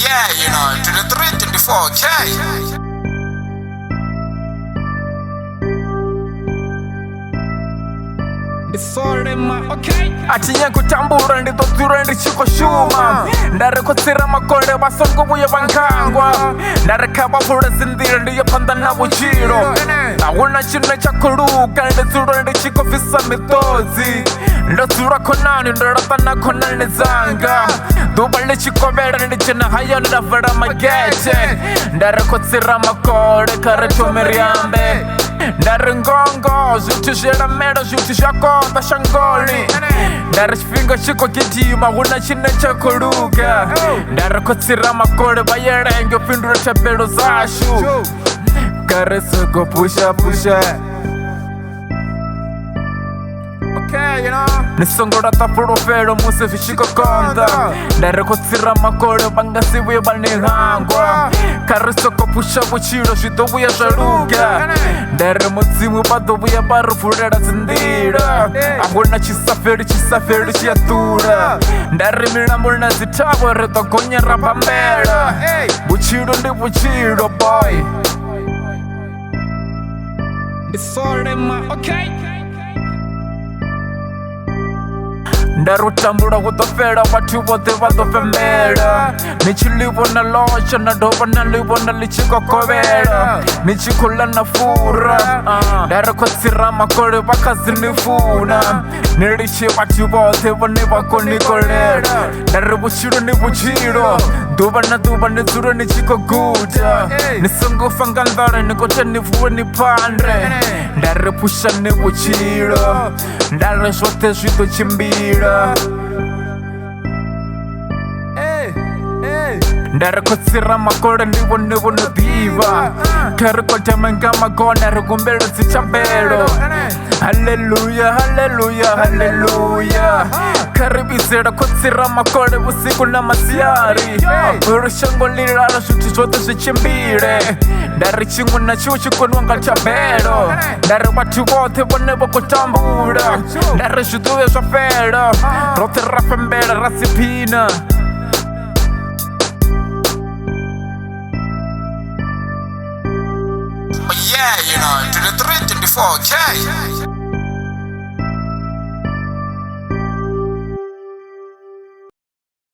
Yeah, 23, 24K. Atinya kutambura nditodhura ndichikoshuma ndarikotsera makore vasongo vuye vankangwa ndarekavavula zindira ndiyopanda na vuchiro ahuna chine chakuluka ndidzura ndichikofisa mitodzi ndodzura khonani ndorata na khonani dzanga duva lichikovela ndichena hayo ndavela magete ndarekotsera makore karetomeriambe ndari ngongo zvithu zvelamela zvithu zvakonda shangoni ndari chifhinga chikogidima huna chine chakuluka ndarekotsera makore vayelenge pfindura thapelo zashu karesoko pushapusha nisongola tapulofelo musi vichikokonda ndarekotsera makole vangasivuye vanehangwa karisoko pusha vuchilo zvidovuya zvaluga ndare mudzimu vadovuya varivulela dzindila ahuna chisafeli chiyadula ndari milambo na zitavo ridogonyera pambela vuchilo ndi vuchilo boy ndarutambula kutofela vathu vothe vatofembela nichilivona locha na dova nalivona lichikokovela nichikhula na fura ndarekotsera makole vakazinifuna nilichi vathu vothe vone vakonikolela ndari vuchilo ni vuchilo duva na duva nidzule nichikoguta nisongofa nga ndala nikote nivuwe nipandre ndari pusha ni vuchilo ndari zvothe zvitochimbila ndarekotsera makole ndivo nodiva karikotamenga magona rikumbelo zichabelo haleluya haleluya haleluya karibizela kotsera makole vusiku na masiyari urushango lilala zvithu zvothe zvichimbile ndari chimwe na chiwo chikonwanga chabelo ndari vathu vothe vone vokutambula ndari zviduve zvafela rothe rafembela rasiphina Yeah, 23, 24K.